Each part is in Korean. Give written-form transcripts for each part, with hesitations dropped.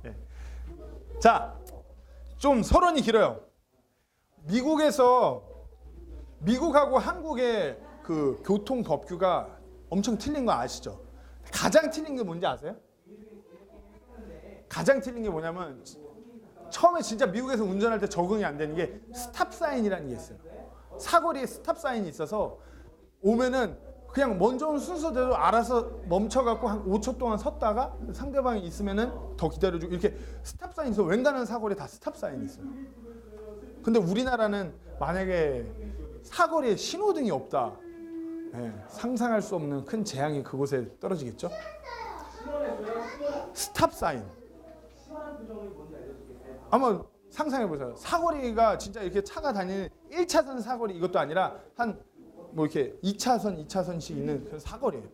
예. 자, 좀 서론이 길어요. 미국하고 한국의 그 교통 법규가 엄청 틀린 거 아시죠? 가장 틀린 게 뭔지 아세요? 가장 틀린 게 뭐냐면 처음에 진짜 미국에서 운전할 때 적응이 안 되는 게 스탑 사인이라는 게 있어요. 사거리에 스탑 사인이 있어서 오면은 그냥 먼저 온 순서대로 알아서 멈춰갖고 한 5초 동안 섰다가 상대방이 있으면은 더 기다려주고 이렇게 스탑 사인이 있어. 웬간한 사거리에 다 스탑 사인이 있어요. 근데 우리나라는 만약에 사거리에 신호등이 없다. 네, 상상할 수 없는 큰 재앙이 그곳에 떨어지겠죠? 스탑 사인. 한번 상상해 보세요. 사거리가 진짜 이렇게 차가 다니는 1차선 사거리 이것도 아니라 한 뭐 이렇게 2차선씩 있는 그런 사거리예요.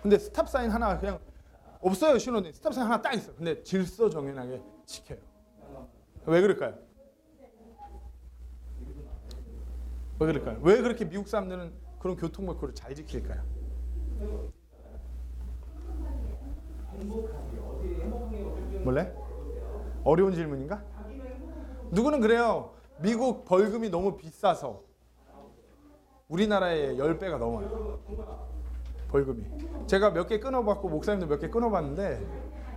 근데 스탑 사인 하나 그냥 없어요. 신호등. 스탑 사인 하나 딱 있어. 근데 질서정연하게 지켜요. 왜 그럴까요? 왜 그럴까요? 왜 그렇게 미국 사람들은 그런 교통법규를 잘 지킬까요? 몰래? 어려운 질문인가? 누구는 그래요. 미국 벌금이 너무 비싸서 우리나라의 10배가 넘어요. 벌금이. 제가 몇 개 끊어봤고 목사님도 몇 개 끊어봤는데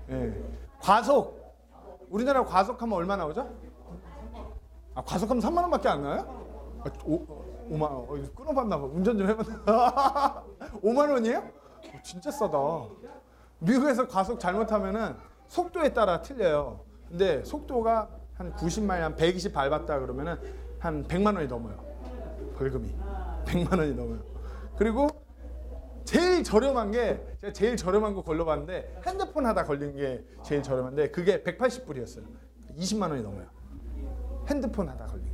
예. 과속. 우리나라 과속하면 얼마 나오죠? 과속하면 3만 원밖에 안 나와요? 5만 원. 끊어봤나 봐. 운전 좀 해봤나? 5만 원이에요? 진짜 싸다. 미국에서 과속 잘못하면은 속도에 따라 틀려요. 근데 속도가 한 90마일, 한 120 밟았다 그러면은 한 100만 원이 넘어요. 벌금이. 100만 원이 넘어요. 그리고 제일 저렴한 게 제가 제일 저렴한 거 걸러봤는데 핸드폰 하다 걸린 게 제일 저렴한데 그게 180불이었어요. 20만 원이 넘어요. 핸드폰 하다 걸린 거.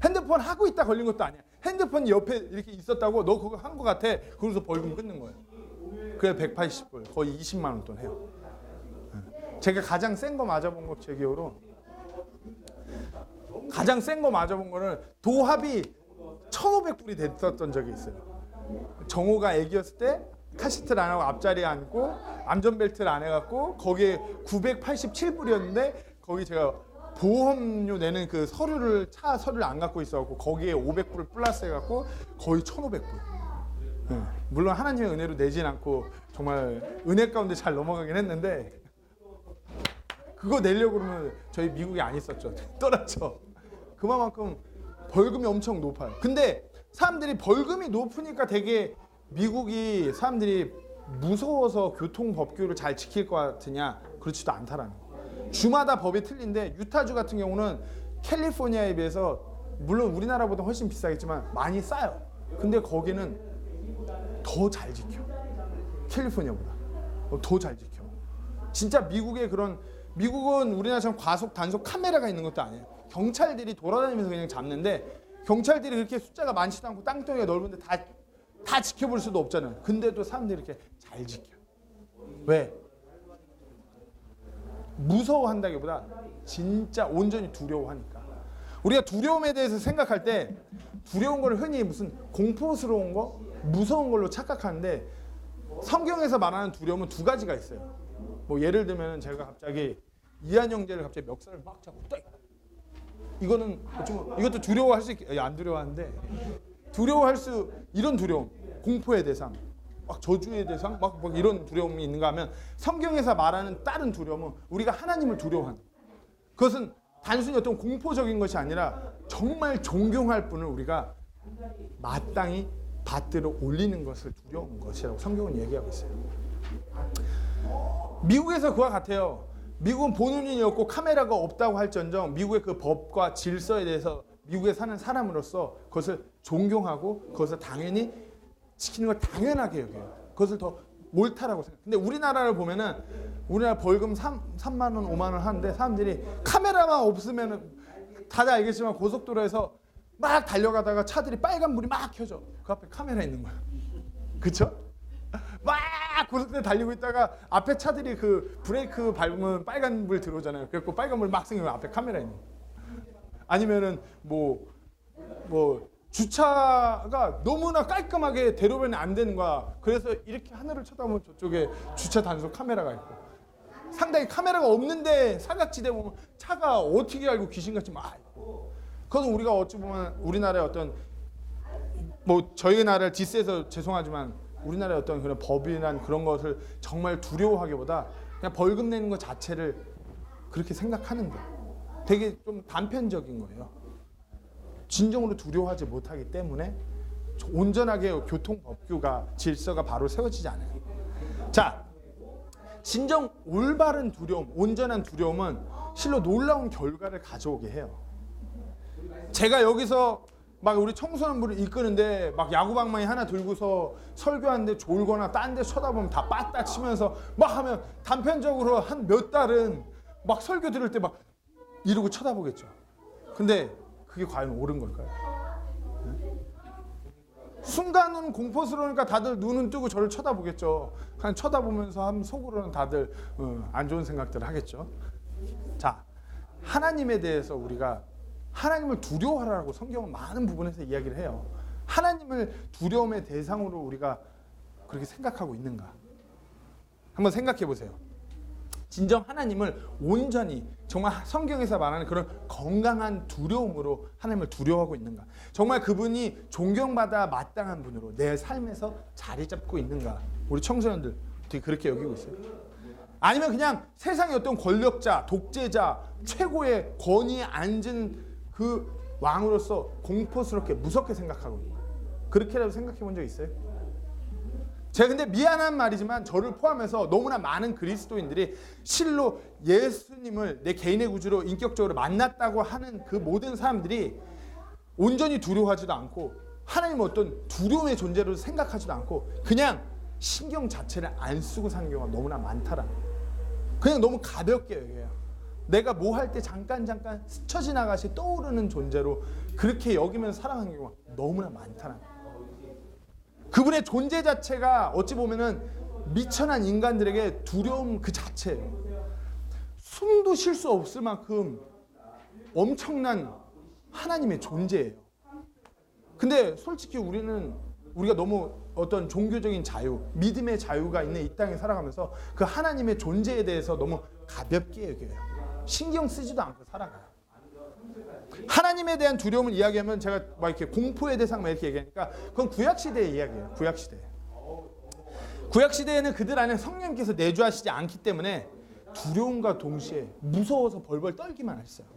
핸드폰 하고 있다 걸린 것도 아니야. 핸드폰 옆에 이렇게 있었다고 너 그거 한 거 같아. 그래서 벌금 끊는 거예요. 그게 180불. 거의 20만 원 돈 해요. 제가 가장 센 거 맞아본 거 제 기억으로 가장 센 거 맞아본 거는 도합이 1,500불이 됐었던 적이 있어요. 정호가 애기였을 때 카시트를 안 하고 앞자리에 앉고 안전벨트를 안 해갖고 거기에 987불이었는데 거기 제가 보험료 내는 그 서류를 차 서류를 안 갖고 있어갖고 거기에 500불을 플러스 해갖고 거의 1,500불. 네. 물론 하나님의 은혜로 내진 않고 정말 은혜 가운데 잘 넘어가긴 했는데 그거 내려고 그러면 저희 미국에 안 있었죠. 떠났죠. 그만큼 벌금이 엄청 높아요. 근데 사람들이 벌금이 높으니까 되게 미국이 사람들이 무서워서 교통법규를 잘 지킬 것 같으냐? 그렇지도 않다라는 거. 주마다 법이 틀린데 유타주 같은 경우는 캘리포니아에 비해서 물론 우리나라보다 훨씬 비싸겠지만 많이 싸요. 근데 거기는 더 잘 지켜. 캘리포니아보다 더 잘 지켜. 진짜 미국은 우리나라처럼 과속 단속 카메라가 있는 것도 아니에요. 경찰들이 돌아다니면서 그냥 잡는데 경찰들이 그렇게 숫자가 많지도 않고 땅덩이가 넓은데 다 지켜볼 수도 없잖아요. 근데도 사람들이 이렇게 잘 지켜. 왜? 무서워한다기보다 진짜 온전히 두려워하니까. 우리가 두려움에 대해서 생각할 때 두려운 걸 흔히 무슨 공포스러운 거, 무서운 걸로 착각하는데 성경에서 말하는 두려움은 두 가지가 있어요. 뭐 예를 들면 제가 갑자기 이한 형제를 갑자기 멱살을 막 잡고 딱 이거는 이것도 두려워할 수 안 두려워하는데 두려워할 수 이런 두려움, 공포의 대상, 막 저주의 대상, 막 이런 두려움이 있는가 하면 성경에서 말하는 다른 두려움은 우리가 하나님을 두려워하는 그것은 단순히 어떤 공포적인 것이 아니라 정말 존경할 분을 우리가 마땅히 받들어 올리는 것을 두려운 것이라고 성경은 얘기하고 있어요. 미국에서 그와 같아요. 미국은 보는 눈이 없고 카메라가 없다고 할지언정 미국의 그 법과 질서에 대해서 미국에 사는 사람으로서 그것을 존경하고 그것을 당연히 지키는 걸 당연하게 여겨요. 그것을 더 옳다라고 생각해요. 근데 우리나라를 보면은 우리나라 벌금 3만 원, 5만 원 하는데 사람들이 카메라만 없으면은 다들 알겠지만 고속도로에서 막 달려가다가 차들이 빨간불이 막 켜져. 그 앞에 카메라 있는 거야. 그쵸? 막 고속도로에 달리고 있다가 앞에 차들이 그 브레이크 밟으면 빨간불 들어오잖아요. 그래서 빨간불 막 생기면 앞에 카메라 있는 거야. 아니면은 뭐 주차가 너무나 깔끔하게 대로변이 안 되는 거야. 그래서 이렇게 하늘을 쳐다보면 저쪽에 주차 단속 카메라가 있고 상당히 카메라가 없는데 사각지대 보면 차가 어떻게 알고 귀신같이 막 있고. 그건 우리가 어찌 보면 우리나라의 어떤 뭐 저희 나라를 디스해서 죄송하지만 우리나라의 어떤 그런 법이란 그런 것을 정말 두려워하기보다 그냥 벌금 내는 것 자체를 그렇게 생각하는 거 되게 좀 단편적인 거예요. 진정으로 두려워하지 못하기 때문에 온전하게 교통법규가 질서가 바로 세워지지 않아요. 자, 진정 올바른 두려움, 온전한 두려움은 실로 놀라운 결과를 가져오게 해요. 제가 여기서 막 우리 청소년부를 이끄는데 막 야구방망이 하나 들고서 설교하는데 졸거나 딴 데 쳐다보면 다 빠따 치면서 막 하면 단편적으로 한 몇 달은 막 설교 들을 때 막 이러고 쳐다보겠죠. 근데 그게 과연 옳은 걸까요? 순간은 공포스러우니까 다들 눈은 뜨고 저를 쳐다보겠죠. 그냥 쳐다보면서 하면 속으로는 다들 안 좋은 생각들을 하겠죠. 자, 하나님에 대해서 우리가 하나님을 두려워하라고 성경은 많은 부분에서 이야기를 해요. 하나님을 두려움의 대상으로 우리가 그렇게 생각하고 있는가? 한번 생각해 보세요. 진정 하나님을 온전히 정말 성경에서 말하는 그런 건강한 두려움으로 하나님을 두려워하고 있는가? 정말 그분이 존경받아 마땅한 분으로 내 삶에서 자리 잡고 있는가? 우리 청소년들 어떻게 그렇게 여기고 있어요? 아니면 그냥 세상의 어떤 권력자, 독재자, 최고의 권위에 앉은 그 왕으로서 공포스럽게 무섭게 생각하고 있는 거예요. 그렇게라도 생각해 본 적 있어요? 제가 근데 미안한 말이지만 저를 포함해서 너무나 많은 그리스도인들이 실로 예수님을 내 개인의 구주로 인격적으로 만났다고 하는 그 모든 사람들이 온전히 두려워하지도 않고 하나님의 어떤 두려움의 존재로 생각하지도 않고 그냥 신경 자체를 안 쓰고 사는 경우가 너무나 많다라. 그냥 너무 가볍게 여겨요. 내가 뭐 할 때 잠깐 스쳐 지나가시 떠오르는 존재로 그렇게 여기면서 살아가는 경우가 너무나 많다라. 그분의 존재 자체가 어찌 보면은 미천한 인간들에게 두려움 그 자체예요. 숨도 쉴 수 없을 만큼 엄청난 하나님의 존재예요. 근데 솔직히 우리가 너무 어떤 종교적인 자유, 믿음의 자유가 있는 이 땅에 살아가면서 그 하나님의 존재에 대해서 너무 가볍게 여겨요. 신경 쓰지도 않고 살아가요. 하나님에 대한 두려움을 이야기하면 제가 막 이렇게 공포의 대상 막 이렇게 얘기하니까 그건 구약시대의 이야기예요. 구약시대에는 그들 안에 성령님께서 내주하시지 않기 때문에 두려움과 동시에 무서워서 벌벌 떨기만 했어요.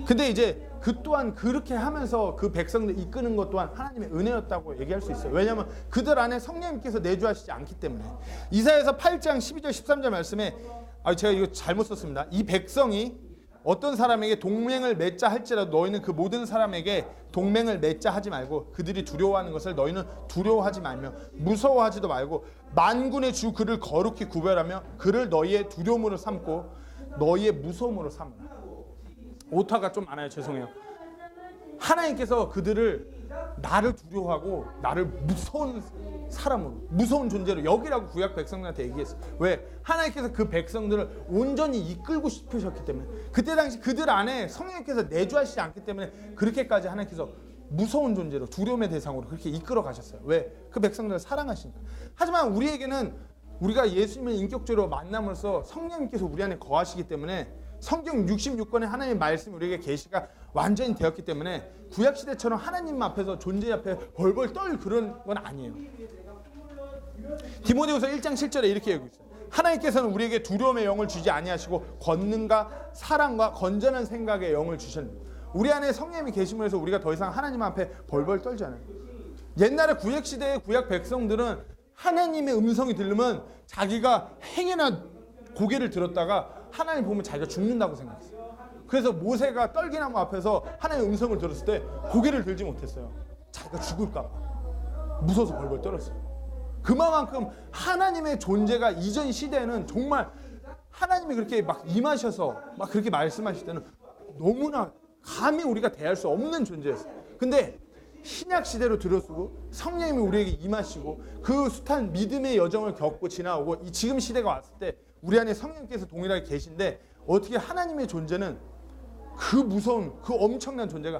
근데 이제 그 또한 그렇게 하면서 그 백성들 이끄는 것 또한 하나님의 은혜였다고 얘기할 수 있어요. 왜냐하면 그들 안에 성령님께서 내주하시지 않기 때문에. 이사야서 8장 12절 13절 말씀에 제가 이거 잘못 썼습니다. 이 백성이 어떤 사람에게 동맹을 맺자 할지라도 너희는 그 모든 사람에게 동맹을 맺자 하지 말고 그들이 두려워하는 것을 너희는 두려워하지 말며 무서워하지도 말고 만군의 주 그를 거룩히 구별하며 그를 너희의 두려움으로 삼고 너희의 무서움으로 삼으라. 오타가 좀 많아요. 죄송해요. 하나님께서 그들을 나를 두려워하고 나를 무서운 사람으로 무서운 존재로 여기라고 구약 백성들한테 얘기했어요. 왜? 하나님께서 그 백성들을 온전히 이끌고 싶으셨기 때문에 그때 당시 그들 안에 성령님께서 내주하시지 않기 때문에 그렇게까지 하나님께서 무서운 존재로 두려움의 대상으로 그렇게 이끌어 가셨어요. 왜? 그 백성들을 사랑하시니까. 하지만 우리에게는 우리가 예수님을 인격적으로 만남으로써 성령님께서 우리 안에 거하시기 때문에 성경 66권의 하나님의 말씀이 우리에게 계시가 완전히 되었기 때문에 구약시대처럼 하나님 앞에서 존재 앞에 벌벌 떨 그런 건 아니에요. 디모데후서 1장 7절에 이렇게 얘기하고 있어요. 하나님께서는 우리에게 두려움의 영을 주지 아니하시고 권능과 사랑과 건전한 생각의 영을 주셨는데 우리 안에 성령님이 계심으로 해서 우리가 더 이상 하나님 앞에 벌벌 떨지 않아요. 옛날에 구약시대의 구약 백성들은 하나님의 음성이 들리면 자기가 행해나 고개를 들었다가 하나님 보면 자기가 죽는다고 생각했어요. 그래서 모세가 떨기나무 앞에서 하나님의 음성을 들었을 때 고개를 들지 못했어요. 자기가 죽을까 봐 무서워서 벌벌 떨었어요. 그만큼 하나님의 존재가 이전 시대에는 정말 하나님이 그렇게 막 임하셔서 막 그렇게 말씀하실 때는 너무나 감히 우리가 대할 수 없는 존재였어요. 근데 신약 시대로 들어서고 성령님이 우리에게 임하시고 그 숱한 믿음의 여정을 겪고 지나오고 지금 시대가 왔을 때 우리 안에 성령님께서 동일하게 계신데 어떻게 하나님의 존재는 그 무서운 그 엄청난 존재가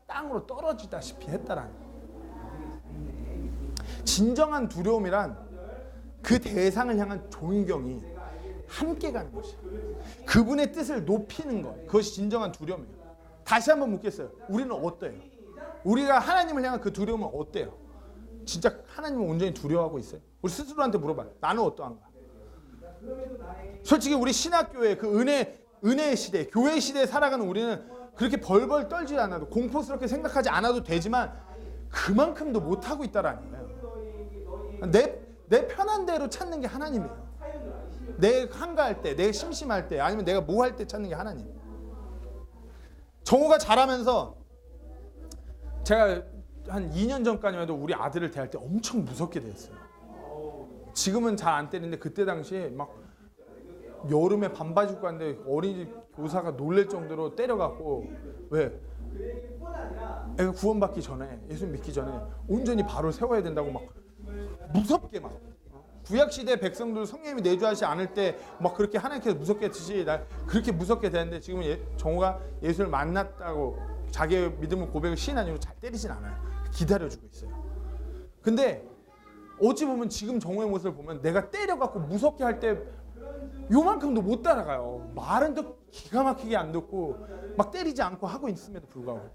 땅으로 떨어지다시피 했다라는 거예요. 진정한 두려움이란 그 대상을 향한 존경이 함께 가는 것이에요. 그분의 뜻을 높이는 것, 그것이 진정한 두려움이에요. 다시 한번 묻겠어요. 우리는 어때요? 우리가 하나님을 향한 그 두려움은 어때요? 진짜 하나님을 온전히 두려워하고 있어요? 우리 스스로한테 물어봐요. 나는 어떠한가? 솔직히 우리 신학교의 그 은혜의 시대, 교회 시대에 살아가는 우리는 그렇게 벌벌 떨지 않아도, 공포스럽게 생각하지 않아도 되지만 그만큼도 못하고 있다라는 거예요. 내 편한 대로 찾는 게 하나님이에요. 내 한가할 때, 내 심심할 때, 아니면 내가 뭐 할 때 찾는 게 하나님. 정호가 자라면서 제가 한 2년 전까지만 해도 우리 아들을 대할 때 엄청 무섭게 대했어요. 지금은 잘 안 때리는데 그때 당시에 막 여름에 반바지 입고 왔는데 어린이집 교사가 놀랄 정도로 때려갖고, 왜? 애가 구원받기 전에, 예수 믿기 전에 온전히 바로 세워야 된다고 막 무섭게 막, 구약시대 백성들 성령님이 내주하지 않을 때 막 그렇게 하나님께서 무섭게 했듯이 나 그렇게 무섭게 되는데, 지금 정호가 예수를 만났다고 자기의 믿음을 고백을 시인한 이후로 잘 때리진 않아요. 기다려주고 있어요. 근데 어찌 보면 지금 정호의 모습을 보면 내가 때려갖고 무섭게 할 때 요만큼도 못 따라가요. 말은 또 기가 막히게 안 듣고 막 때리지 않고 하고 있음에도 불구하고.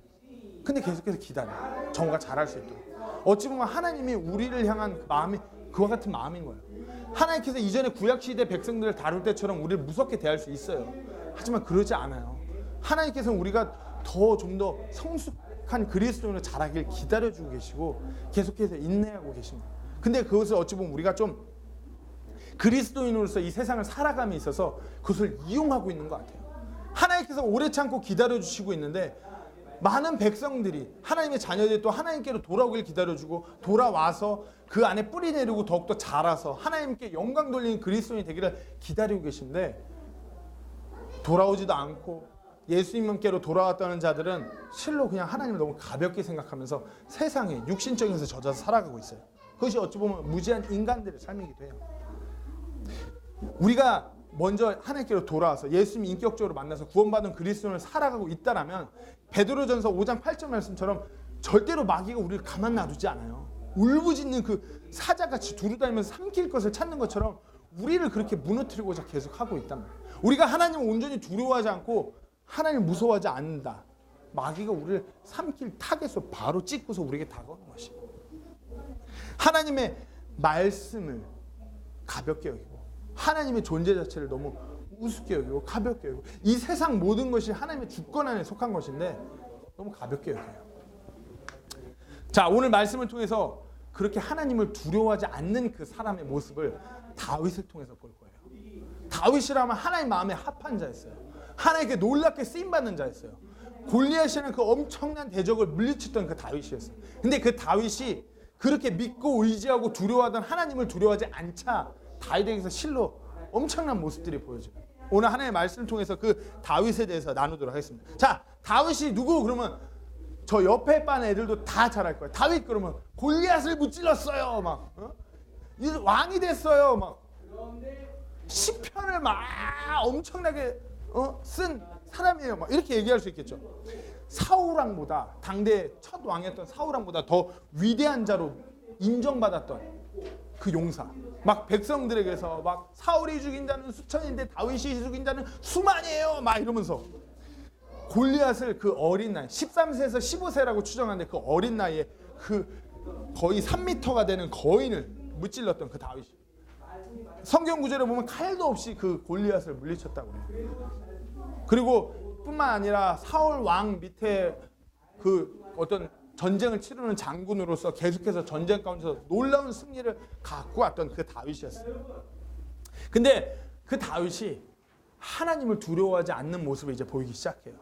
근데 계속해서 기다려. 정호가 잘할 수 있도록. 어찌 보면 하나님이 우리를 향한 마음이 그와 같은 마음인 거예요. 하나님께서 이전에 구약시대 백성들을 다룰 때처럼 우리를 무섭게 대할 수 있어요. 하지만 그러지 않아요. 하나님께서는 우리가 좀 더 성숙한 그리스도인으로 자라길 기다려주고 계시고 계속해서 인내하고 계십니다. 근데 그것을 어찌 보면 우리가 좀 그리스도인으로서 이 세상을 살아감에 있어서 그것을 이용하고 있는 것 같아요. 하나님께서 오래 참고 기다려주시고 있는데 많은 백성들이, 하나님의 자녀들이 또 하나님께로 돌아오길 기다려주고 돌아와서 그 안에 뿌리 내리고 더욱더 자라서 하나님께 영광 돌리는 그리스도인이 되기를 기다리고 계신데, 돌아오지도 않고 예수님께로 돌아왔다는 자들은 실로 그냥 하나님을 너무 가볍게 생각하면서 세상에 육신적인 것에 젖어서 살아가고 있어요. 그것이 어찌 보면 무지한 인간들의 삶이기도 해요. 우리가 먼저 하나님께로 돌아와서 예수님 인격적으로 만나서 구원받은 그리스도인을 살아가고 있다라면 베드로전서 5장 8절 말씀처럼 절대로 마귀가 우리를 가만 놔두지 않아요. 울부짖는 그 사자같이 두루다니면서 삼킬 것을 찾는 것처럼 우리를 그렇게 무너뜨리고자 계속하고 있단 말이에요. 우리가 하나님을 온전히 두려워하지 않고 하나님을 무서워하지 않는다, 마귀가 우리를 삼킬 타겟으로 바로 찍고서 우리에게 다가오는 것이에요. 하나님의 말씀을 가볍게 여기고 하나님의 존재 자체를 너무 우습게 여기고 가볍게 여기고, 이 세상 모든 것이 하나님의 주권 안에 속한 것인데 너무 가볍게 여겨요. 자, 오늘 말씀을 통해서 그렇게 하나님을 두려워하지 않는 그 사람의 모습을 다윗을 통해서 볼 거예요. 다윗이라면 하나님 마음에 합한 자였어요. 하나님께 놀랍게 쓰임받는 자였어요. 골리앗이라는 그 엄청난 대적을 물리쳤던 그 다윗이었어요. 근데 그 다윗이 그렇게 믿고 의지하고 두려워하던 하나님을 두려워하지 않자 다윗에게서 실로 엄청난 모습들이 보여져요. 오늘 하나님의 말씀을 통해서 그 다윗에 대해서 나누도록 하겠습니다. 자, 다윗이 누구? 그러면 저 옆에 반 애들도 다 잘할 거예요. 다윗 그러면 골리앗을 무찔렀어요. 막 왕이 됐어요. 막 시편을 막 엄청나게 쓴 사람이에요. 막 이렇게 얘기할 수 있겠죠. 사울왕보다, 당대 첫 왕이었던 사울왕보다 더 위대한 자로 인정받았던 그 용사. 막 백성들에게서 막 사울이 죽인 자는 수천인데 다윗이 죽인 자는 수만이에요. 막 이러면서 골리앗을 그 어린 나이 13세에서 15세라고 추정하는데 그 어린 나이에 그 거의 3m가 되는 거인을 무찔렀던 그 다윗이, 성경 구절에 보면 칼도 없이 그 골리앗을 물리쳤다고 해요. 그리고 뿐만 아니라 사울 왕 밑에 그 어떤 전쟁을 치르는 장군으로서 계속해서 전쟁 가운데서 놀라운 승리를 갖고 왔던 그 다윗이었어요. 근데 그 다윗이 하나님을 두려워하지 않는 모습을 이제 보이기 시작해요.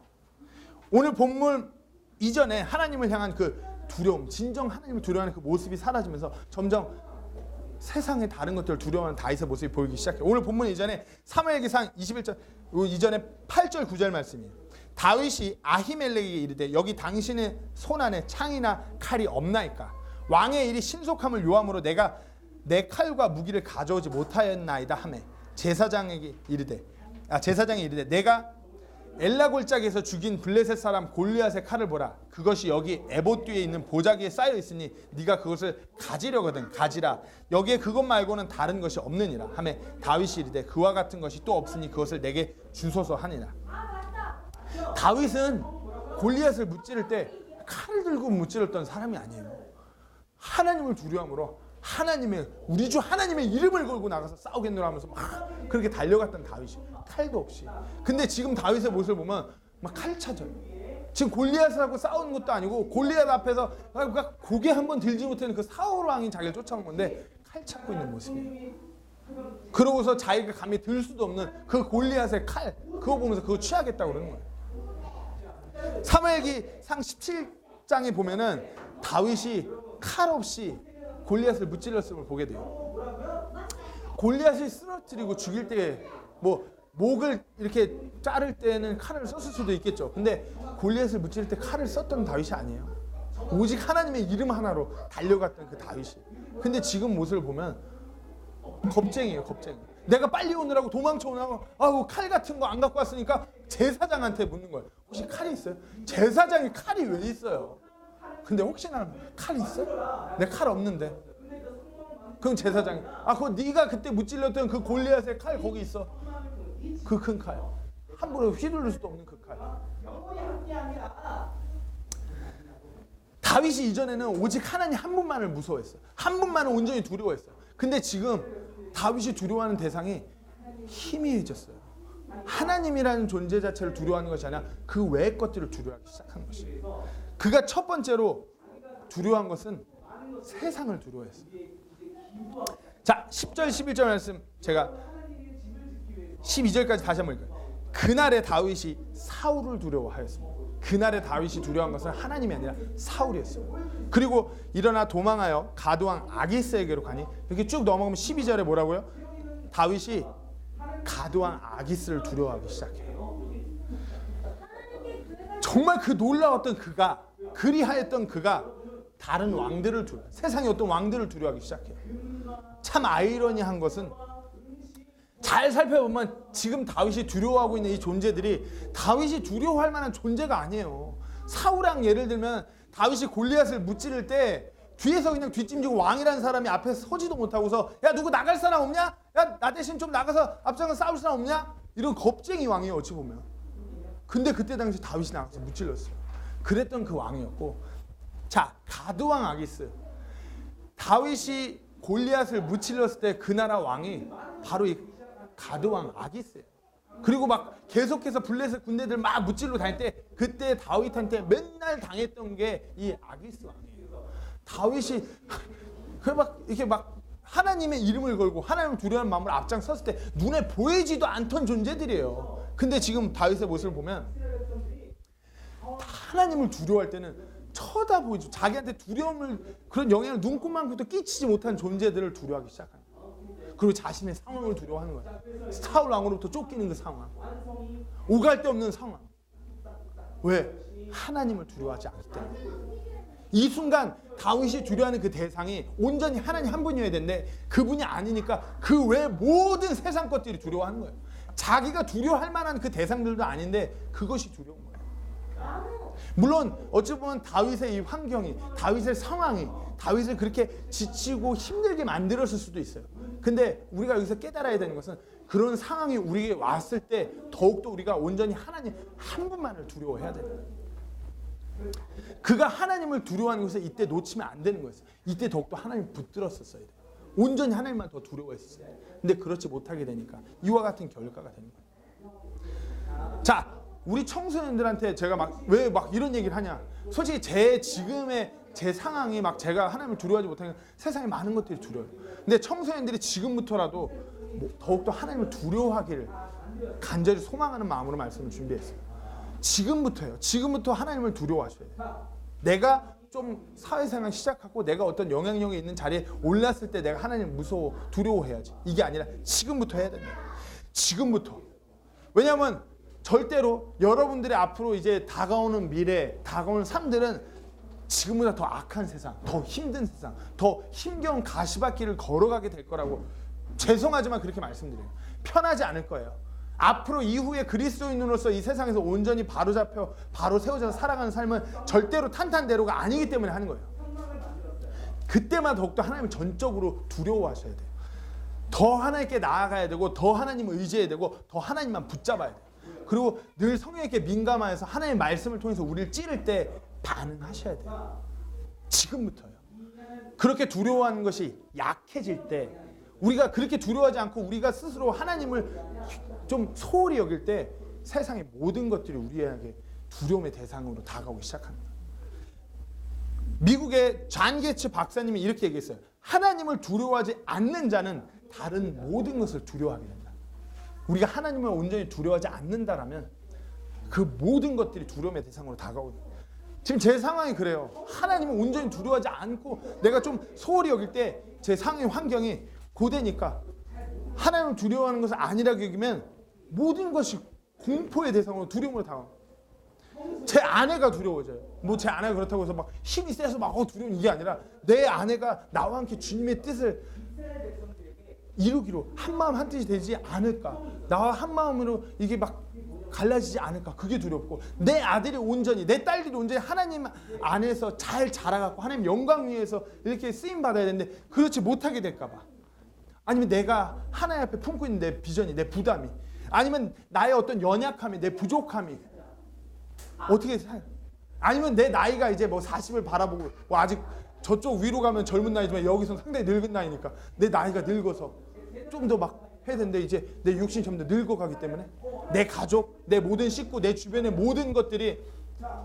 오늘 본문 이전에 하나님을 향한 그 두려움, 진정 하나님을 두려워하는 그 모습이 사라지면서 점점 세상의 다른 것들을 두려워하는 다윗의 모습이 보이기 시작해요. 오늘 본문 이전에 사무엘기상 21절 이전에 8절 9절 말씀이에요. 다윗이 아히멜렉에게 이르되 여기 당신의 손 안에 창이나 칼이 없나이까? 왕의 일이 신속함을 요함으로 내가 내 칼과 무기를 가져오지 못하였나이다 하매 제사장이 이르되 내가 엘라 골짜기에서 죽인 블레셋 사람 골리앗의 칼을 보라. 그것이 여기 에봇 뒤에 있는 보자기에 쌓여 있으니 네가 그것을 가지려거든 가지라. 여기에 그것 말고는 다른 것이 없느니라 하매 다윗이 이르되 그와 같은 것이 또 없으니 그것을 내게 주소서 하니라. 다윗은 골리앗을 무찌를 때 칼을 들고 무찌르던 사람이 아니에요. 하나님을 두려움으로 우리 주 하나님의 이름을 걸고 나가서 싸우겠노라 하면서 막 그렇게 달려갔던 다윗이 칼도 없이. 근데 지금 다윗의 모습을 보면 막 칼 찾아요. 지금 골리앗하고 싸우는 것도 아니고 골리앗 앞에서 고개 한번 들지 못하는 그 사울 왕이 자기를 쫓아온 건데 칼 찾고 있는 모습이에요. 그러고서 자기가 감히 들 수도 없는 그 골리앗의 칼, 그거 보면서 그거 취하겠다고 그러는 거예요. 사무엘기상 17장에 보면은 다윗이 칼 없이 골리앗을 무찔렀음을 보게 돼요. 골리앗이 쓰러뜨리고 죽일 때 뭐 목을 이렇게 자를 때는 칼을 썼을 수도 있겠죠. 근데 골리앗을 무찌를 때 칼을 썼던 다윗이 아니에요. 오직 하나님의 이름 하나로 달려갔던 그 다윗이. 근데 지금 모습을 보면 겁쟁이에요, 겁쟁이. 내가 빨리 오느라고 도망쳐 오느라고 칼 같은 거 안 갖고 왔으니까 제사장한테 묻는 거예요. 혹시 칼이 있어요? 제사장이 칼이 왜 있어요? 근데 혹시나 칼 있어? 내 칼 없는데. 그럼 제사장이 그거 네가 그때 무찔렀던 그 골리앗의 칼 거기 있어. 그 큰 칼. 함부로 휘두를 수도 없는 그 칼. 다윗이 이전에는 오직 하나님 한 분만을 무서워했어요. 한 분만을 온전히 두려워했어요. 근데 지금 다윗이 두려워하는 대상이 희미해졌어요. 하나님이라는 존재 자체를 두려워하는 것이 아니라 그 외의 것들을 두려워하기 시작한 것이에요. 그가 첫 번째로 두려워한 것은 세상을 두려워했어요. 자, 10절 11절 말씀 제가 12절까지 다시 한번 읽어요. 그날에 다윗이 사울을 두려워하였습니다. 그날에 다윗이 두려워한 것은 하나님이 아니라 사울이었어요. 그리고 일어나 도망하여 가드왕 아기스에게로 가니, 이렇게 쭉 넘어가면 12절에 뭐라고요? 다윗이 가드왕 아기스를 두려워하기 시작해요. 정말 그 놀라웠던 그가, 그리하였던 그가 다른 왕들을 세상의 어떤 왕들을 두려워하기 시작해요. 참 아이러니한 것은 잘 살펴보면 지금 다윗이 두려워하고 있는 이 존재들이 다윗이 두려워할 만한 존재가 아니에요. 사울왕 예를 들면 다윗이 골리앗을 무찌를 때 뒤에서 그냥 뒷짐지고 왕이라는 사람이 앞에 서지도 못하고서 야 누구 나갈 사람 없냐? 야 나 대신 좀 나가서 앞장서 싸울 사람 없냐? 이런 겁쟁이 왕이에요 어찌 보면. 근데 그때 당시 다윗이 나가서 무찔렀어요. 그랬던 그 왕이었고, 자 가드왕 아기스, 다윗이 골리앗을 무찔렀을 때 그 나라 왕이 바로 이 가드왕 아기스예요. 그리고 막 계속해서 블레셋 군대들 막 무찔러 다닐 때 그때 다윗한테 맨날 당했던 게 이 아기스 왕이에요. 다윗이 이렇게 막 하나님의 이름을 걸고 하나님을 두려워하는 마음으로 앞장섰을 때 눈에 보이지도 않던 존재들이에요. 근데 지금 다윗의 모습을 보면 하나님을 두려워할 때는 쳐다보이죠. 자기한테 두려움을, 그런 영향을 눈꼽만큼도 끼치지 못한 존재들을 두려워하기 시작합니다. 그리고 자신의 상황을 두려워하는 거예요. 사울 왕으로부터 쫓기는 그 상황, 오갈 데 없는 상황. 왜? 하나님을 두려워하지 않기 때문에. 이 순간 다윗이 두려워하는 그 대상이 온전히 하나님 한 분이어야 되는데 그분이 아니니까 그 외 모든 세상 것들이 두려워하는 거예요. 자기가 두려워할 만한 그 대상들도 아닌데 그것이 두려운 거예요. 물론 어찌 보면 다윗의 이 환경이, 다윗의 상황이 다윗을 그렇게 지치고 힘들게 만들었을 수도 있어요. 근데 우리가 여기서 깨달아야 되는 것은 그런 상황이 우리에게 왔을 때 더욱더 우리가 온전히 하나님 한 분만을 두려워해야 돼요. 그가 하나님을 두려워하는 것을 이때 놓치면 안 되는 거였어요. 이때 더욱더 하나님 붙들었었어야 돼요. 온전히 하나님만 더 두려워했었어요. 근데 그렇지 못하게 되니까 이와 같은 결과가 되는 거예요. 자, 우리 청소년들한테 제가 왜 이런 얘기를 하냐? 솔직히 지금의 제 상황이 제가 하나님을 두려워하지 못하니까 세상에 많은 것들이 두려워요. 근데 청소년들이 지금부터라도 더욱더 하나님을 두려워하기를 간절히 소망하는 마음으로 말씀을 준비했어요. 지금부터요. 지금부터 하나님을 두려워하셔야 돼요. 내가 좀 사회생활 시작하고 내가 어떤 영향력이 있는 자리에 올랐을 때 내가 하나님 두려워해야지. 이게 아니라 지금부터 해야 됩니다. 지금부터. 왜냐하면 절대로 여러분들의 앞으로 이제 다가오는 미래, 다가오는 삶들은 지금보다 더 악한 세상, 더 힘든 세상, 더 힘겨운 가시밭길을 걸어가게 될 거라고 죄송하지만 그렇게 말씀드려요. 편하지 않을 거예요. 앞으로 이후에 그리스도인으로서 이 세상에서 온전히 바로잡혀 바로 세워져서 살아가는 삶은 절대로 탄탄대로가 아니기 때문에 하는 거예요. 그때만 더욱더 하나님을 전적으로 두려워하셔야 돼요. 더 하나님께 나아가야 되고 더 하나님을 의지해야 되고 더 하나님만 붙잡아야 돼요. 그리고 늘 성령께 민감하여서 하나님의 말씀을 통해서 우리를 찌를 때 반응하셔야 돼요. 지금부터요. 그렇게 두려워하는 것이 약해질 때, 우리가 그렇게 두려워하지 않고 우리가 스스로 하나님을 좀 소홀히 여길 때 세상의 모든 것들이 우리에게 두려움의 대상으로 다가오기 시작합니다. 미국의 존 게츠 박사님이 이렇게 얘기했어요. 하나님을 두려워하지 않는 자는 다른 모든 것을 두려워하게 된다. 우리가 하나님을 온전히 두려워하지 않는다라면 그 모든 것들이 두려움의 대상으로 다가오거든요. 지금 제 상황이 그래요. 하나님을 온전히 두려워하지 않고 내가 좀 소홀히 여길 때 제 상의 환경이 고되니까 하나님을 두려워하는 것을 아니라고 여기면 모든 것이 공포의 대상으로 두려움으로 다가옵니다. 제 아내가 두려워져요. 뭐 제 아내가 그렇다고 해서 막 힘이 세서 막 두려운 이게 아니라 내 아내가 나와 함께 주님의 뜻을 이루기로 한마음 한뜻이 되지 않을까, 나와 한마음으로 이게 막 갈라지지 않을까, 그게 두렵고, 내 아들이 온전히, 내 딸들이 온전히 하나님 안에서 잘 자라갖고 하나님 영광 위에서 이렇게 쓰임 받아야 되는데 그렇지 못하게 될까 봐, 아니면 내가 하나님 앞에 품고 있는 내 비전이, 내 부담이, 아니면 나의 어떤 연약함이, 내 부족함이 어떻게 살, 아니면 내 나이가 이제 뭐 40을 바라보고, 뭐 아직 저쪽 위로 가면 젊은 나이지만 여기서는 상당히 늙은 나이니까 내 나이가 늙어서 좀 더 막 해야 되는데 이제 내 육신이 점점 늙어가기 때문에 내 가족, 내 모든 식구, 내 주변의 모든 것들이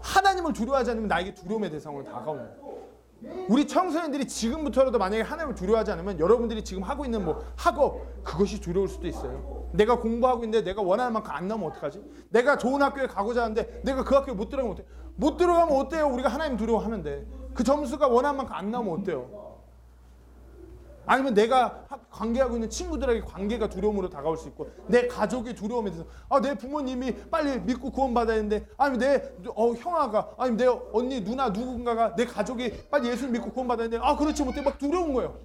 하나님을 두려워하지 않으면 나에게 두려움의 대상으로 다가오는 거예요. 우리 청소년들이 지금부터라도 만약에 하나님을 두려워하지 않으면 여러분들이 지금 하고 있는 뭐 학업, 그것이 두려울 수도 있어요. 내가 공부하고 있는데 내가 원하는 만큼 안 나오면 어떡하지? 내가 좋은 학교에 가고자 하는데 내가 그 학교에 못 들어가면 어때요? 못 들어가면 어때요? 우리가 하나님 두려워하면 돼. 그 점수가 원하는 만큼 안 나오면 어때요? 아니면 내가 관계하고 있는 친구들에게 관계가 두려움으로 다가올 수 있고, 내 가족이 두려움에 대해서 내 부모님이 빨리 믿고 구원받아야 되는데, 아니면 내 형아가, 아니면 내 언니, 누나 누군가가, 내 가족이 빨리 예수님 믿고 구원받아야 되는데 그렇지 못해, 막 두려운 거예요.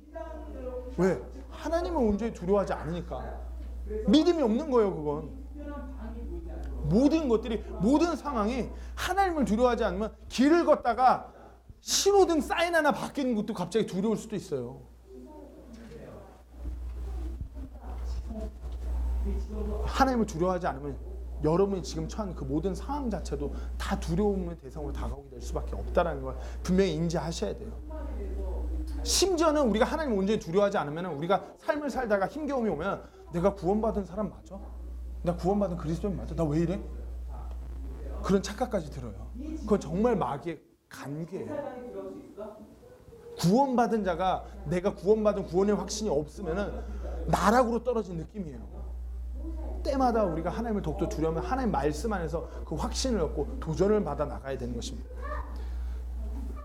왜? 하나님을 온전히 두려워하지 않으니까. 믿음이 없는 거예요. 그건 모든 것들이, 모든 상황이 하나님을 두려워하지 않으면 길을 걷다가 신호등 사인 하나 바뀌는 것도 갑자기 두려울 수도 있어요. 하나님을 두려워하지 않으면 여러분이 지금 처한 그 모든 상황 자체도 다 두려움의 대상으로 다가오게 될 수밖에 없다는 걸 분명히 인지하셔야 돼요. 심지어는 우리가 하나님을 온전히 두려워하지 않으면 우리가 삶을 살다가 힘겨움이 오면 내가 구원받은 사람 맞아? 나 구원받은 그리스도인 맞아? 나 왜 이래? 그런 착각까지 들어요. 그건 정말 마귀의 간계예요. 구원받은 자가 내가 구원받은 구원의 확신이 없으면 나락으로 떨어진 느낌이에요. 때마다 우리가 하나님을 더욱더 두려우면 하나님 말씀 안에서 그 확신을 얻고 도전을 받아 나가야 되는 것입니다.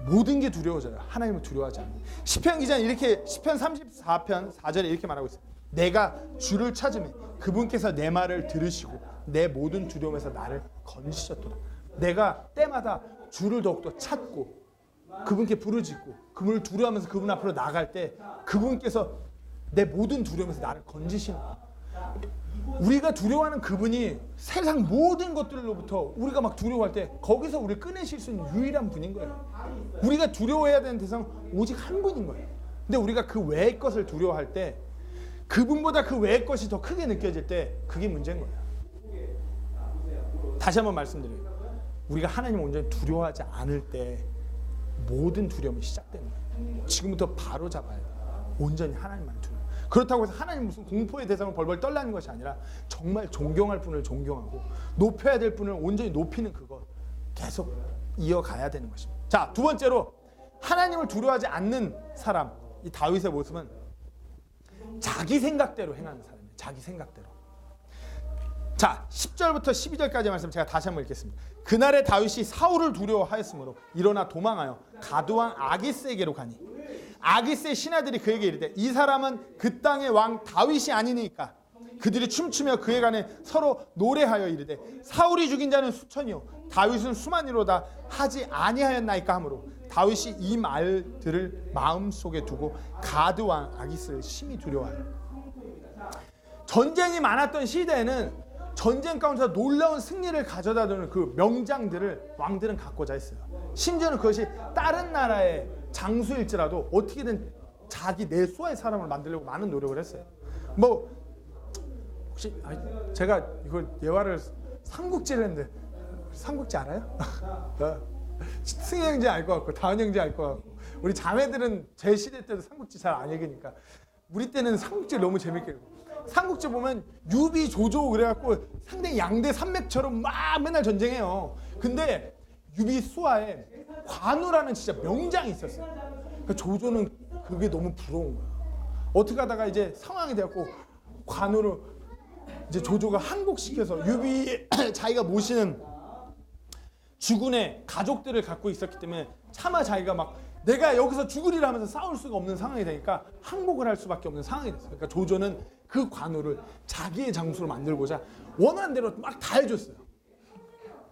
모든 게 두려워져요. 하나님을 두려워하지 않는. 시편 기자는 이렇게 시편 34편 4절에 이렇게 말하고 있어요. 내가 주를 찾으면 그분께서 내 말을 들으시고 내 모든 두려움에서 나를 건지셨도다. 내가 때마다 주를 더욱더 찾고 그분께 부르짖고 그분을 두려워하면서 그분 앞으로 나갈 때 그분께서 내 모든 두려움에서 나를 건지시는 거예요. 우리가 두려워하는 그분이 세상 모든 것들로부터 우리가 막 두려워할 때 거기서 우리를 꺼내실 수 있는 유일한 분인 거예요. 우리가 두려워해야 되는 대상은 오직 한 분인 거예요. 근데 우리가 그 외의 것을 두려워할 때 그분보다 그 외의 것이 더 크게 느껴질 때 그게 문제인 거예요. 다시 한번 말씀드려요. 우리가 하나님을 온전히 두려워하지 않을 때 모든 두려움이 시작되는 거예요. 지금부터 바로 잡아야 돼요. 온전히 하나님만 두려워. 그렇다고 해서 하나님 무슨 공포의 대상을 벌벌 떨라는 것이 아니라 정말 존경할 분을 존경하고 높여야 될 분을 온전히 높이는 그것 계속 이어가야 되는 것입니다. 자, 두 번째로 하나님을 두려워하지 않는 사람, 이 다윗의 모습은 자기 생각대로 행하는 사람이에요. 자기 생각대로. 자, 10절부터 12절까지 말씀 제가 다시 한번 읽겠습니다. 그날에 다윗이 사울을 두려워하였으므로 일어나 도망하여 가드왕 아기스에게로 가니 아기스의 신하들이 그에게 이르되 이 사람은 그 땅의 왕 다윗이 아니니까 그들이 춤추며 그에 관해 서로 노래하여 이르되 사울이 죽인 자는 수천이요 다윗은 수만이로다 하지 아니하였나이까 하므로 다윗이 이 말들을 마음속에 두고 가드왕 아기스를 심히 두려워하여. 전쟁이 많았던 시대에는 전쟁 가운데서 놀라운 승리를 가져다 주는 그 명장들을 왕들은 갖고자 했어요. 심지어는 그것이 다른 나라의 장수일지라도 어떻게든 자기 내수와의 사람을 만들려고 많은 노력을 했어요. 뭐 혹시 제가 이걸 예화를 삼국지를 했는데 삼국지 알아요? 승희 형제 알 것 같고 다은 형제 알 것 같고 우리 자매들은 제 시대 때도 삼국지 잘 안 읽으니까 우리 때는 삼국지 너무 재밌게 읽고 삼국지 보면 유비 조조 그래갖고 상당히 양대 산맥처럼 막 맨날 전쟁해요. 근데 유비 수하에 관우라는 진짜 명장이 있었어요. 그러니까 조조는 그게 너무 부러운 거야. 어떻게 하다가 이제 상황이 되었고 관우를 이제 조조가 항복시켜서 유비 자기가 모시는 주군의 가족들을 갖고 있었기 때문에 차마 자기가 막 내가 여기서 죽으리라 하면서 싸울 수가 없는 상황이 되니까 항복을 할 수밖에 없는 상황이 됐어요. 그러니까 조조는 그 관우를 자기의 장수로 만들고자 원하는 대로 막 다 해줬어요.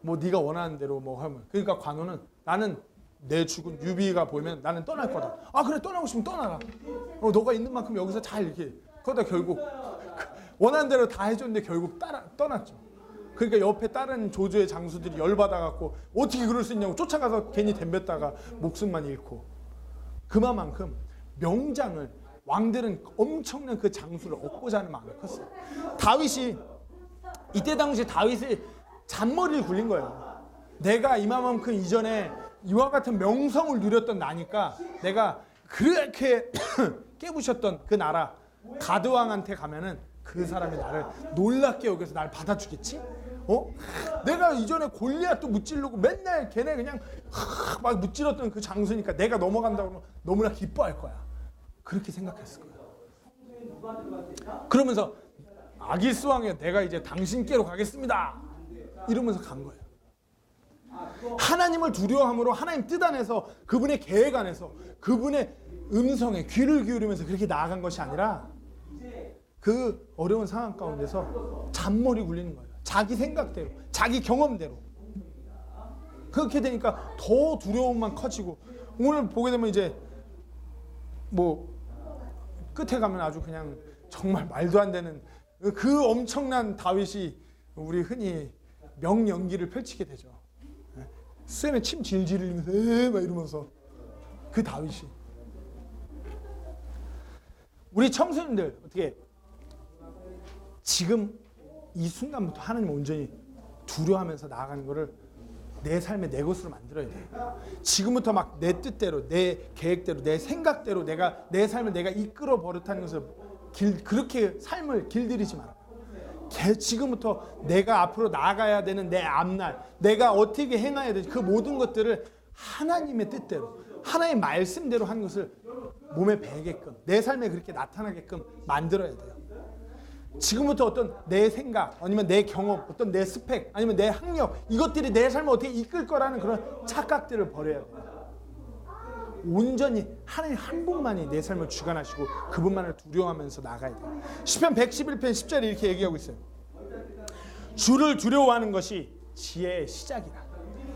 뭐 네가 원하는 대로 뭐 하면 그러니까 관우는 나는 내 죽은 유비가 보면 나는 떠날 거다. 아 그래 떠나고 싶으면 떠나라. 너가 있는 만큼 여기서 잘 이렇게 그러다 결국 원하는 대로 다 해줬는데 결국 떠났죠. 그러니까 옆에 다른 조조의 장수들이 열받아갖고 어떻게 그럴 수 있냐고 쫓아가서 괜히 덤볐다가 목숨만 잃고 그만큼 명장을 왕들은 엄청난 그 장수를 얻고자 하는 마음이 컸어요. 다윗이 이때 당시 다윗이 잔머리를 굴린 거예요. 내가 이만큼 이전에 이와 같은 명성을 누렸던 나니까 내가 그렇게 깨부셨던 그 나라 가드왕한테 가면은 그 사람이 나를 놀랍게 여기서 날 받아주겠지? 내가 이전에 골리앗도 무찌르고 맨날 걔네 그냥 막 무찌렀던 그 장수니까 내가 넘어간다고 그러면 너무나 기뻐할 거야. 그렇게 생각했을 거야. 그러면서 아기스 왕에 내가 이제 당신께로 가겠습니다. 이러면서 간 거예요. 하나님을 두려워함으로 하나님 뜻 안에서 그분의 계획 안에서 그분의 음성에 귀를 기울이면서 그렇게 나아간 것이 아니라 그 어려운 상황 가운데서 잔머리 굴리는 거예요. 자기 생각대로, 자기 경험대로. 그렇게 되니까 더 두려움만 커지고 오늘 보게 되면 이제 뭐 끝에 가면 아주 그냥 정말 말도 안 되는 그 엄청난 다윗이 우리 흔히 명연기를 펼치게 되죠. 쌤에 침 질질 흘리면서 막 이러면서 그 다윗이 우리 청소년들 어떻게 지금 이 순간부터 하나님 온전히 두려워하면서 나아가는 거를 내 삶의 내 것으로 만들어야 돼요. 지금부터 막 내 뜻대로 내 계획대로 내 생각대로 내가 내 삶을 내가 이끌어 버릇하는 것을 그렇게 삶을 길들이지 마라. 지금부터 내가 앞으로 나아가야 되는 내 앞날 내가 어떻게 행해야 되지 그 모든 것들을 하나님의 뜻대로 하나님의 말씀대로 하는 것을 몸에 배게끔 내 삶에 그렇게 나타나게끔 만들어야 돼요. 지금부터 어떤 내 생각 아니면 내 경험 어떤 내 스펙 아니면 내 학력 이것들이 내 삶을 어떻게 이끌 거라는 그런 착각들을 버려야 돼요. 온전히 하나님 한 분만이 내 삶을 주관하시고 그분만을 두려워하면서 나가야 돼요. 시편 111편 10절에 이렇게 얘기하고 있어요. 주를 두려워하는 것이 지혜의 시작이라.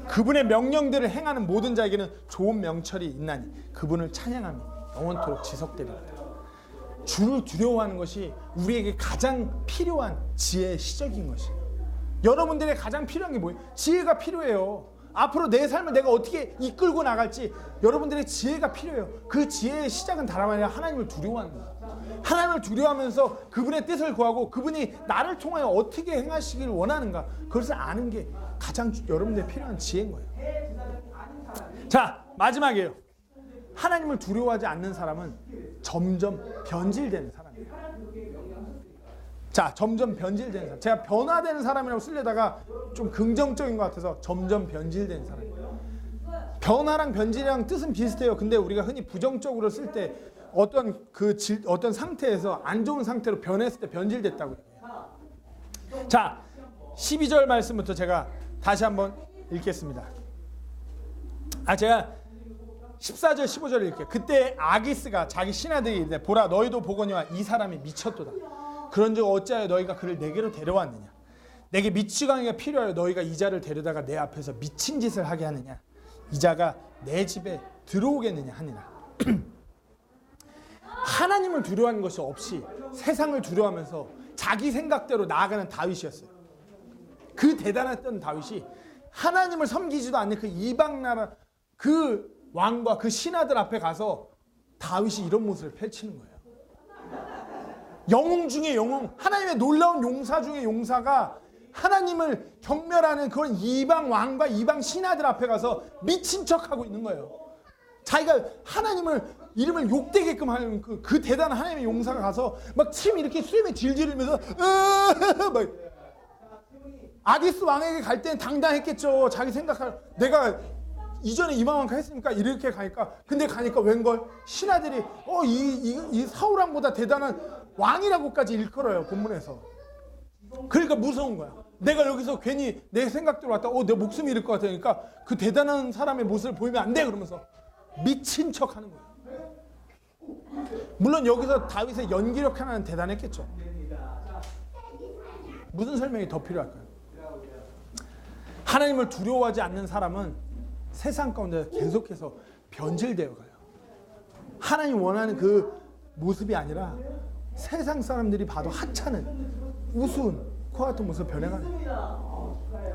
그분의 명령들을 행하는 모든 자에게는 좋은 명철이 있나니 그분을 찬양하며 영원토록 지속되리로다. 주를 두려워하는 것이 우리에게 가장 필요한 지혜의 시작인 것이에요. 여러분들의 가장 필요한 게 뭐예요? 지혜가 필요해요. 앞으로 내 삶을 내가 어떻게 이끌고 나갈지 여러분들의 지혜가 필요해요. 그 지혜의 시작은 다름 아니라 하나님을 두려워하는 거예요. 하나님을 두려워하면서 그분의 뜻을 구하고 그분이 나를 통하여 어떻게 행하시길 원하는가 그것을 아는 게 가장 여러분들의 필요한 지혜인 거예요. 자 마지막이에요. 하나님을 두려워하지 않는 사람은 점점 변질되는 사람이에요. 자, 점점 변질되는 사람. 제가 변화되는 사람이라고 쓰려다가 좀 긍정적인 것 같아서 점점 변질되는 사람이에요. 변화랑 변질이랑 뜻은 비슷해요. 근데 우리가 흔히 부정적으로 쓸 때 어떤 상태에서 안 좋은 상태로 변했을 때 변질됐다고 해요. 자, 12절 말씀부터 제가 다시 한번 읽겠습니다. 제가 14절 15절을 읽게요. 그때 아기스가 자기 신하들에게 이르되 보라 너희도 보거니와 이 사람이 미쳤도다. 그런즉 어찌하여 너희가 그를 내게로 데려왔느냐. 내게 미치광이가 필요하여 너희가 이 자를 데려다가 내 앞에서 미친 짓을 하게 하느냐. 이 자가 내 집에 들어오겠느냐 하니라. 하나님을 두려워하는 것이 없이 세상을 두려워하면서 자기 생각대로 나아가는 다윗이었어요. 그 대단했던 다윗이 하나님을 섬기지도 않는 그 이방 나라 그 왕과 그 신하들 앞에 가서 다윗이 이런 모습을 펼치는 거예요. 영웅 중에 영웅, 하나님의 놀라운 용사 중에 용사가 하나님을 경멸하는 그런 이방 왕과 이방 신하들 앞에 가서 미친 척하고 있는 거예요. 자기가 하나님을 이름을 욕되게끔 하는 그 대단한 하나님의 용사가 가서 막 침 이렇게 수염에 질질 흘면서 막 아기스 왕에게 갈 때는 당당했겠죠. 자기 생각할 내가 이전에 이만큼 했으니까 이렇게 가니까 근데 가니까 웬걸 신하들이 이 사울 왕보다 대단한 왕이라고까지 일컬어요. 본문에서. 그러니까 무서운 거야. 내가 여기서 괜히 내 생각대로 왔다 내 목숨이 잃을 것 같으니까 그 대단한 사람의 모습을 보이면 안 돼 그러면서 미친 척 하는 거예요. 물론 여기서 다윗의 연기력 하나는 대단했겠죠. 무슨 설명이 더 필요할까요? 하나님을 두려워하지 않는 사람은 세상 가운데 계속해서 변질되어 가요. 하나님 원하는 그 모습이 아니라 세상 사람들이 봐도 하찮은 우스운 코 같은 모습을 변해가는 거예요.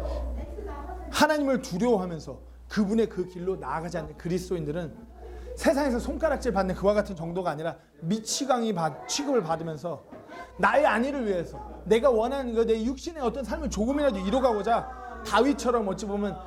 하나님을 두려워하면서 그분의 그 길로 나아가지 않는 그리스도인들은 세상에서 손가락질 받는 그와 같은 정도가 아니라 미치광이 취급을 받으면서 나의 안위를 위해서 내가 원하는 거 내 육신의 어떤 삶을 조금이라도 이뤄가고자 다윗처럼 어찌 보면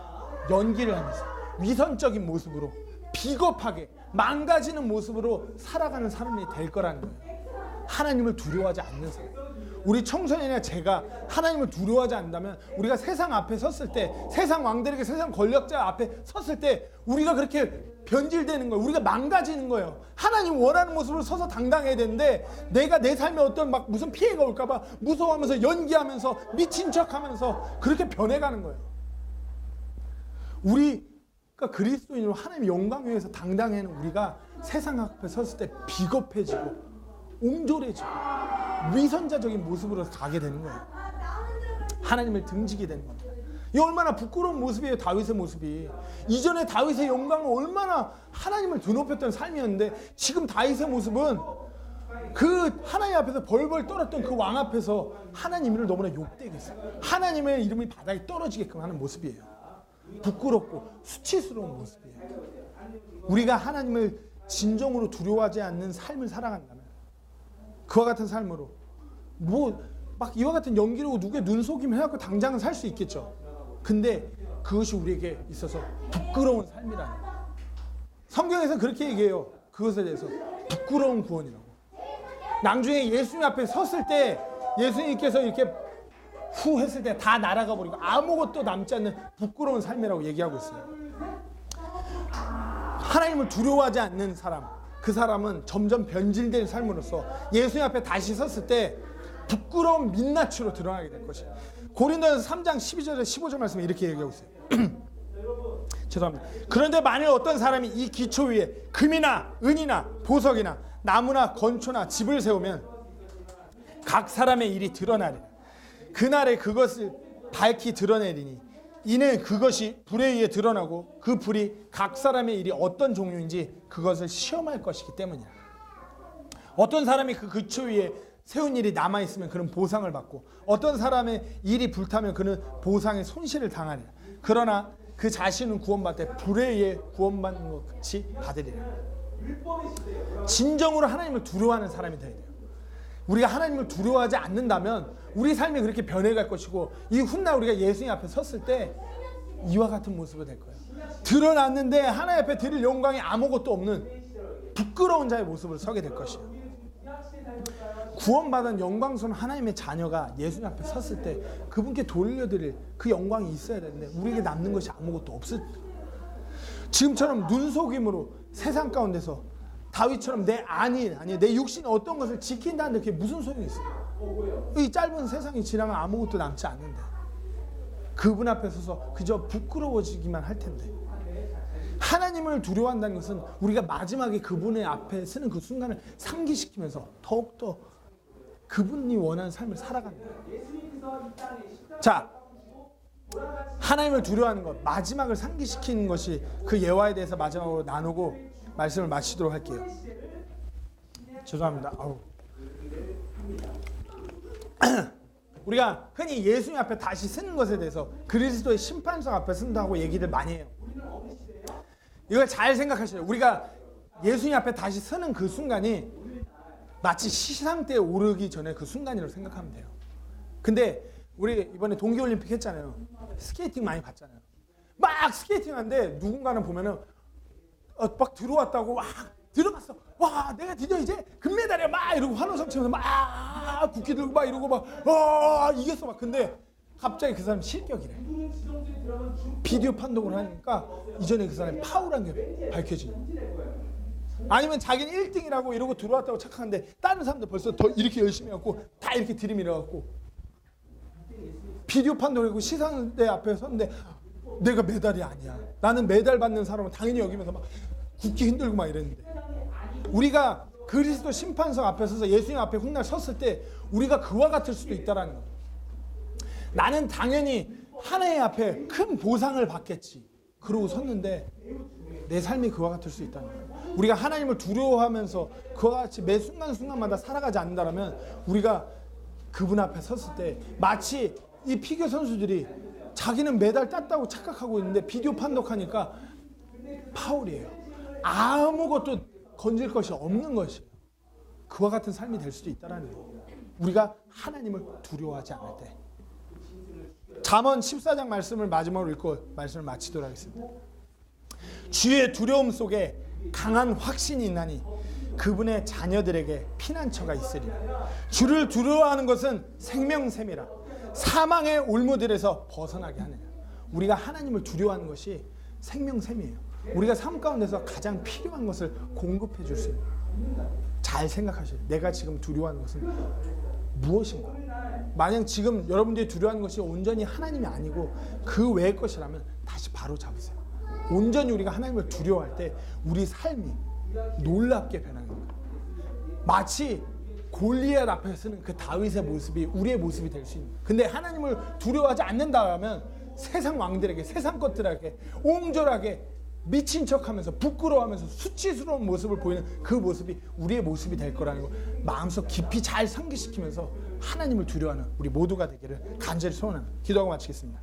연기를 하면서 위선적인 모습으로 비겁하게 망가지는 모습으로 살아가는 사람이 될 거라는 거예요. 하나님을 두려워하지 않는 사람. 우리 청소년이나 제가 하나님을 두려워하지 않는다면 우리가 세상 앞에 섰을 때 세상 왕들에게 세상 권력자 앞에 섰을 때 우리가 그렇게 변질되는 거예요. 우리가 망가지는 거예요. 하나님 원하는 모습으로 서서 당당해야 되는데 내가 내 삶에 어떤 막 무슨 피해가 올까 봐 무서워하면서 연기하면서 미친 척하면서 그렇게 변해가는 거예요. 우리가 그리스도인으로 하나님의 영광 위에서 당당해는 우리가 세상 앞에 섰을 때 비겁해지고 옹졸해지고 위선자적인 모습으로 가게 되는 거예요. 하나님을 등지게 되는 겁니다. 이 얼마나 부끄러운 모습이에요. 다윗의 모습이. 이전에 다윗의 영광은 얼마나 하나님을 드높였던 삶이었는데 지금 다윗의 모습은 그 하나님 앞에서 벌벌 떨었던 그 왕 앞에서 하나님 이름을 너무나 욕되게 했어요. 하나님의 이름이 바닥에 떨어지게끔 하는 모습이에요. 부끄럽고 수치스러운 모습이에요. 우리가 하나님을 진정으로 두려워하지 않는 삶을 살아간다면 그와 같은 삶으로 막 이와 같은 연기로 누구의 눈속임 해갖고 당장은 살 수 있겠죠. 근데 그것이 우리에게 있어서 부끄러운 삶이라는 거예요. 성경에서는 그렇게 얘기해요. 그것에 대해서 부끄러운 구원이라고. 나중에 예수님 앞에 섰을 때 예수님께서 이렇게 후 했을 때 다 날아가 버리고 아무것도 남지 않는 부끄러운 삶이라고 얘기하고 있어요. 하나님을 두려워하지 않는 사람, 그 사람은 점점 변질된 삶으로서 예수님 앞에 다시 섰을 때 부끄러운 민낯으로 드러나게 될 것이에요. 고린도전서 3장 12절에 15절 말씀에 이렇게 얘기하고 있어요. 죄송합니다. 그런데 만일 어떤 사람이 이 기초 위에 금이나 은이나 보석이나 나무나 건초나 집을 세우면 각 사람의 일이 드러나리라. 그날에 그것을 밝히 드러내리니 이는 그것이 불에 의해 드러나고 그 불이 각 사람의 일이 어떤 종류인지 그것을 시험할 것이기 때문이라. 어떤 사람이 그 기초 위에 세운 일이 남아있으면 그는 보상을 받고 어떤 사람의 일이 불타면 그는 보상의 손실을 당하리라. 그러나 그 자신은 구원받되 불에 의해 구원받는 것 같이 받으리라. 진정으로 하나님을 두려워하는 사람이 되어야 돼요. 우리가 하나님을 두려워하지 않는다면 우리 삶이 그렇게 변해갈 것이고 이 훗날 우리가 예수님 앞에 섰을 때 이와 같은 모습이 될 거예요. 드러났는데 하나님 앞에 드릴 영광이 아무것도 없는 부끄러운 자의 모습을 서게 될 것이에요. 구원받은 영광스러운 하나님의 자녀가 예수님 앞에 섰을 때 그분께 돌려드릴 그 영광이 있어야 되는데 우리에게 남는 것이 아무것도 없을 때 지금처럼 눈속임으로 세상 가운데서 다윗처럼 내 안위 아니 내 육신의 어떤 것을 지킨다는데 그게 무슨 소용이 있어요? 이 짧은 세상이 지나면 아무것도 남지 않는데 그분 앞에 서서 그저 부끄러워지기만 할 텐데 하나님을 두려워한다는 것은 우리가 마지막에 그분의 앞에 서는 그 순간을 상기시키면서 더욱더 그분이 원하는 삶을 살아가는 거예요. 자, 하나님을 두려워하는 것 마지막을 상기시키는 것이 그 예화에 대해서 마지막으로 나누고 말씀을 마치도록 할게요. 죄송합니다. 우리가 흔히 예수님 앞에 다시 쓰는 것에 대해서 그리스도의 심판석 앞에 쓴다고 얘기들 많이 해요. 이걸 잘 생각하셔요. 우리가 예수님 앞에 다시 서는 그 순간이 마치 시상대에 오르기 전에 그 순간이라고 생각하면 돼요. 근데 우리 이번에 동계올림픽 했잖아요. 스케이팅 많이 봤잖아요. 막 스케이팅 하는데 누군가는 보면은 막 들어왔다고 막 들어갔어. 와, 내가 드디어 이제 금메달이야 막 이러고 환호성 치면서 막 국기 들고 막 이러고 막 이겼어 막. 근데 갑자기 그 사람 실격이래. 비디오 판독을 하니까 이전에 그 사람이 파울한 게 밝혀지는 거예요. 아니면 자기는 1등이라고 이러고 들어왔다고 착각하는데 다른 사람들 벌써 더 이렇게 열심히 해갖고 다 이렇게 들이밀어갖고 비디오 판독이고 시상대 앞에 섰는데 내가 메달이 아니야. 나는 메달 받는 사람은 당연히 여기면서 막 국기 흔들고 막 이랬는데, 우리가 그리스도 심판석 앞에 서서 예수님 앞에 훗날 섰을 때 우리가 그와 같을 수도 있다라는 거예요. 나는 당연히 하나님 앞에 큰 보상을 받겠지. 그러고 섰는데 내 삶이 그와 같을 수 있다는 거예요. 우리가 하나님을 두려워하면서 그와 같이 매 순간순간마다 살아가지 않는다면 우리가 그분 앞에 섰을 때 마치 이 피겨 선수들이 자기는 메달 땄다고 착각하고 있는데 비디오 판독하니까 파울이에요. 아무것도 건질 것이 없는 것이에요. 그와 같은 삶이 될 수도 있다는 거예요. 우리가 하나님을 두려워하지 않을 때. 잠언 14장 말씀을 마지막으로 읽고 말씀을 마치도록 하겠습니다. 주의 두려움 속에 강한 확신이 있나니 그분의 자녀들에게 피난처가 있으리라. 주를 두려워하는 것은 생명샘이라. 사망의 올무들에서 벗어나게 하느냐. 우리가 하나님을 두려워하는 것이 생명샘이에요. 우리가 삶 가운데서 가장 필요한 것을 공급해 줄 수 있는. 잘 생각하셔야 돼요. 내가 지금 두려워하는 것은 무엇인가. 만약 지금 여러분들이 두려워하는 것이 온전히 하나님이 아니고 그 외의 것이라면 다시 바로 잡으세요. 온전히 우리가 하나님을 두려워할 때 우리 삶이 놀랍게 변하는 거예요. 마치 골리앗 앞에 서는 그 다윗의 모습이 우리의 모습이 될 수 있는. 근데 하나님을 두려워하지 않는다면 세상 왕들에게, 세상 것들에게 옹졸하게 미친 척하면서 부끄러워하면서 수치스러운 모습을 보이는 그 모습이 우리의 모습이 될 거라는 걸 마음속 깊이 잘 상기시키면서 하나님을 두려워하는 우리 모두가 되기를 간절히 소원합니다. 기도하고 마치겠습니다.